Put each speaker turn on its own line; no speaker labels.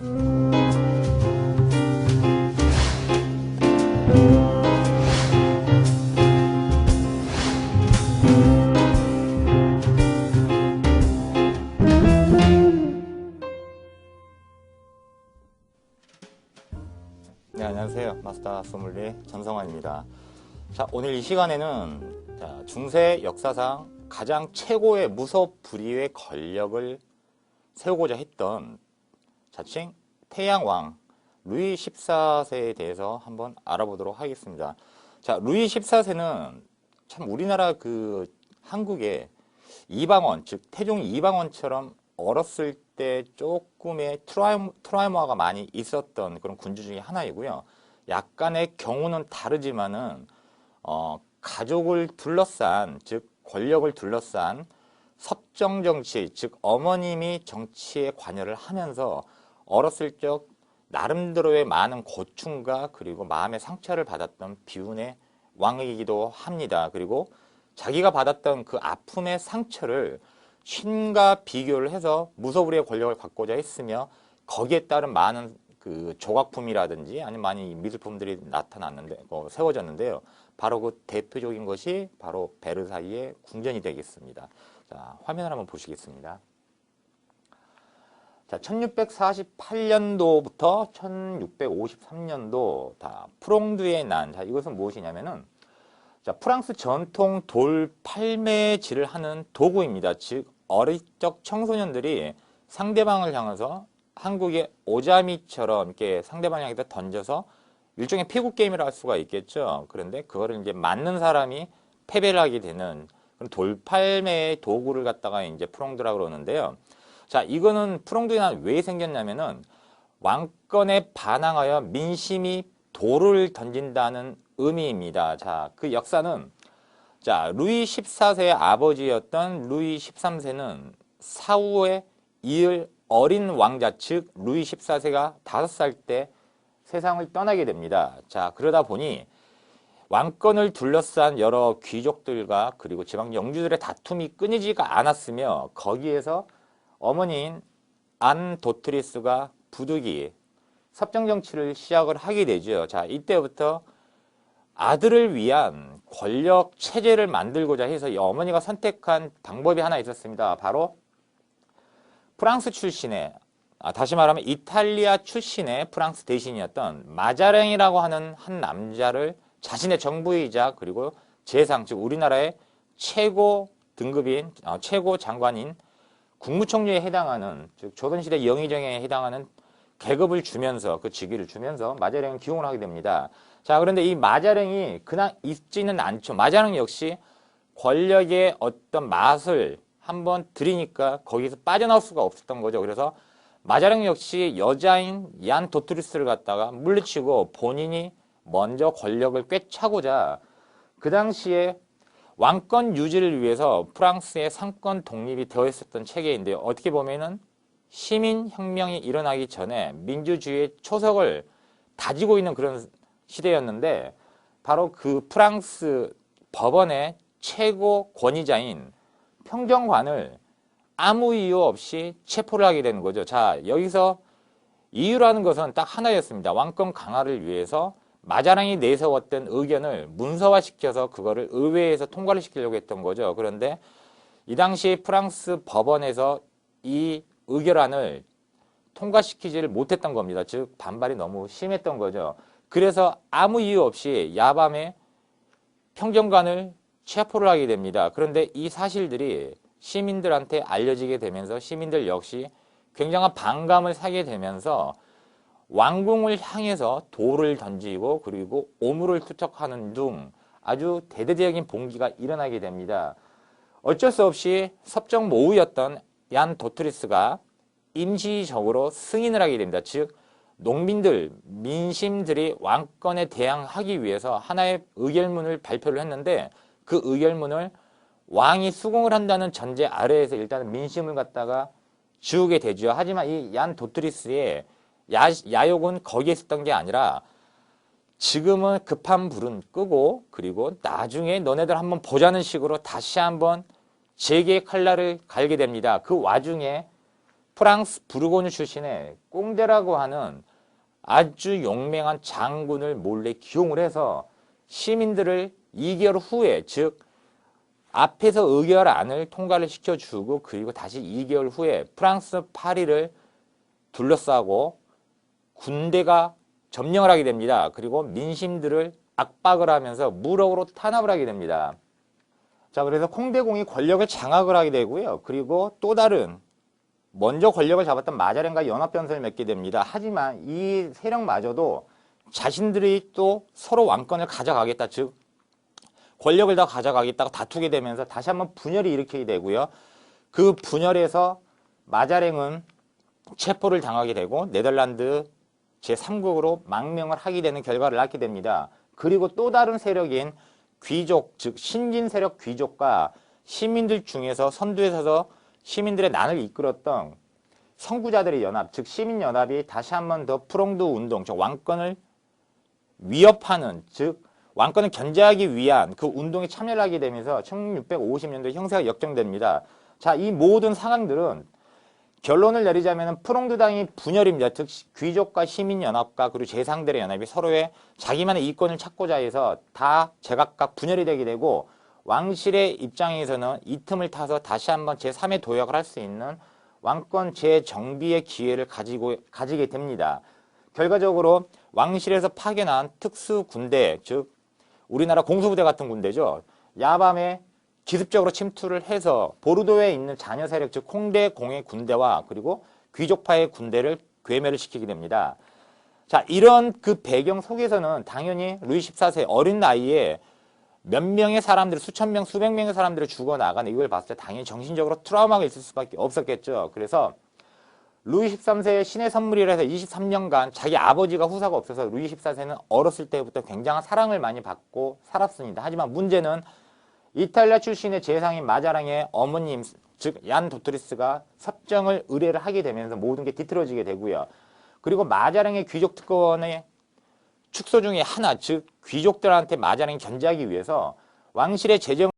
네, 안녕하세요. 마스터 소믈리에 전성환입니다. 자, 오늘 이 시간에는 중세 역사상 가장 최고의 무소불위의 권력을 세우고자 했던 자칭 태양왕 루이 14세에 대해서 한번 알아보도록 하겠습니다. 자, 루이 14세는 참 우리나라 한국의 이방원, 즉 태종 이방원처럼 어렸을 때 조금의 트라우마가 많이 있었던 그런 군주 중에 하나이고요. 약간의 경우는 다르지만은 가족을 둘러싼, 즉 권력을 둘러싼 섭정 정치, 즉 어머님이 정치에 관여를 하면서 어렸을 적 나름대로의 많은 고충과 그리고 마음의 상처를 받았던 비운의 왕이기도 합니다. 그리고 자기가 받았던 그 아픔의 상처를 신과 비교를 해서 무소불위의 권력을 갖고자 했으며 거기에 따른 많은 그 조각품이라든지 아니면 많은 미술품들이 세워졌는데요. 바로 그 대표적인 것이 바로 베르사유의 궁전이 되겠습니다. 자, 화면을 한번 보시겠습니다. 자, 1648년도부터 1653년도 프롱드의 난. 자, 이것은 무엇이냐면은 자, 프랑스 전통 돌팔매질을 하는 도구입니다. 즉 어릴 적 청소년들이 상대방을 향해서 한국의 오자미처럼 이렇게 상대방을 향해서 던져서 일종의 피구 게임이라 할 수가 있겠죠. 그런데 그거를 이제 맞는 사람이 패배를 하게 되는 그런 돌팔매의 도구를 갖다가 이제 프롱드라고 그러는데요. 자, 이거는 프롱드의 난 왜 생겼냐면은 왕권에 반항하여 민심이 돌을 던진다는 의미입니다. 자, 그 역사는 자, 루이 14세의 아버지였던 루이 13세는 사후에 이을 어린 왕자, 즉 루이 14세가 5살 때 세상을 떠나게 됩니다. 자, 그러다 보니 왕권을 둘러싼 여러 귀족들과 그리고 지방 영주들의 다툼이 끊이지가 않았으며 거기에서 어머니인 안 도트리스가 부득이 섭정정치를 시작을 하게 되죠. 자, 이때부터 아들을 위한 권력 체제를 만들고자 해서 이 어머니가 선택한 방법이 하나 있었습니다. 바로 프랑스 출신의, 다시 말하면 이탈리아 출신의 프랑스 대신이었던 마자랭이라고 하는 한 남자를 자신의 정부이자 그리고 재상, 즉 우리나라의 최고 등급인, 최고 장관인 국무총리에 해당하는, 즉 조선시대 영의정에 해당하는 계급을 주면서, 그 직위를 주면서 마자랭을 기용을 하게 됩니다. 자, 그런데 이 마자랭이 그냥 있지는 않죠. 마자랭 역시 권력의 어떤 맛을 한번 들이니까 거기서 빠져나올 수가 없었던 거죠. 그래서 마자랭 역시 여자인 얀 도트리스를 갖다가 물리치고 본인이 먼저 권력을 꿰차고자 그 당시에 왕권 유지를 위해서 프랑스의 상권 독립이 되어 있었던 체계인데요. 어떻게 보면은 시민혁명이 일어나기 전에 민주주의의 초석을 다지고 있는 그런 시대였는데 바로 그 프랑스 법원의 최고 권위자인 평정관을 아무 이유 없이 체포를 하게 되는 거죠. 자, 여기서 이유라는 것은 딱 하나였습니다. 왕권 강화를 위해서 마자랑이 내세웠던 의견을 문서화시켜서 그거를 의회에서 통과를 시키려고 했던 거죠. 그런데 이 당시 프랑스 법원에서 이 의결안을 통과시키지를 못했던 겁니다. 즉 반발이 너무 심했던 거죠. 그래서 아무 이유 없이 야밤에 평정관을 체포를 하게 됩니다. 그런데 이 사실들이 시민들한테 알려지게 되면서 시민들 역시 굉장한 반감을 사게 되면서 왕궁을 향해서 돌을 던지고 그리고 오물을 투척하는 등 아주 대대적인 봉기가 일어나게 됩니다. 어쩔 수 없이 섭정모의였던 얀 도트리스가 임시적으로 승인을 하게 됩니다. 즉 농민들, 민심들이 왕권에 대항하기 위해서 하나의 의결문을 발표를 했는데 그 의결문을 왕이 수긍을 한다는 전제 아래에서 일단은 민심을 갖다가 지우게 되죠. 하지만 이 얀 도트리스의 야욕은 거기에 있었던 게 아니라 지금은 급한 불은 끄고 그리고 나중에 너네들 한번 보자는 식으로 다시 한번 재계의 칼날을 갈게 됩니다. 그 와중에 프랑스 부르고뉴 출신의 꽁데라고 하는 아주 용맹한 장군을 몰래 기용을 해서 시민들을 2개월 후에, 즉 앞에서 의결안을 통과를 시켜주고 그리고 다시 2개월 후에 프랑스 파리를 둘러싸고 군대가 점령을 하게 됩니다. 그리고 민심들을 압박을 하면서 무력으로 탄압을 하게 됩니다. 자, 그래서 콩대공이 권력을 장악을 하게 되고요. 그리고 또 다른 먼저 권력을 잡았던 마자렌과 연합변선을 맺게 됩니다. 하지만 이 세력마저도 자신들이 또 서로 왕권을 가져가겠다, 즉 권력을 다 가져가겠다고 다투게 되면서 다시 한번 분열이 일으키게 되고요. 그 분열에서 마자랭은 체포를 당하게 되고 네덜란드 제3국으로 망명을 하게 되는 결과를 낳게 됩니다. 그리고 또 다른 세력인 귀족, 즉 신진 세력 귀족과 시민들 중에서 선두에 서서 시민들의 난을 이끌었던 선구자들의 연합, 즉 시민연합이 다시 한번 더 프롱드 운동, 즉 왕권을 위협하는, 즉 왕권을 견제하기 위한 그 운동에 참여를 하게 되면서 1650년도에 형세가 역정됩니다. 자, 이 모든 상황들은 결론을 내리자면 프롱드당이 분열입니다. 즉 귀족과 시민연합과 그리고 재상들의 연합이 서로의 자기만의 이권을 찾고자 해서 다 제각각 분열이 되게 되고 왕실의 입장에서는 이 틈을 타서 다시 한번 제3의 도약을 할 수 있는 왕권 재정비의 기회를 가지게 됩니다. 결과적으로 왕실에서 파견한 특수군대, 즉 우리나라 공수부대 같은 군대죠. 야밤에 기습적으로 침투를 해서 보르도에 있는 자녀 세력, 즉 콩대공의 군대와 그리고 귀족파의 군대를 괴멸을 시키게 됩니다. 자, 이런 그 배경 속에서는 당연히 루이 14세 어린 나이에 몇 명의 사람들, 수천 명, 수백 명의 사람들이 죽어나가는 이걸 봤을 때 당연히 정신적으로 트라우마가 있을 수밖에 없었겠죠. 그래서 루이 13세의 신의 선물이라 해서 23년간 자기 아버지가 후사가 없어서 루이 14세는 어렸을 때부터 굉장한 사랑을 많이 받고 살았습니다. 하지만 문제는 이탈리아 출신의 재상인 마자랑의 어머님, 즉 얀 도트리스가 섭정을 의뢰를 하게 되면서 모든 게 뒤틀어지게 되고요. 그리고 마자랑의 귀족 특권의 축소 중에 하나, 즉 귀족들한테 마자랑이 견제하기 위해서 왕실의 재정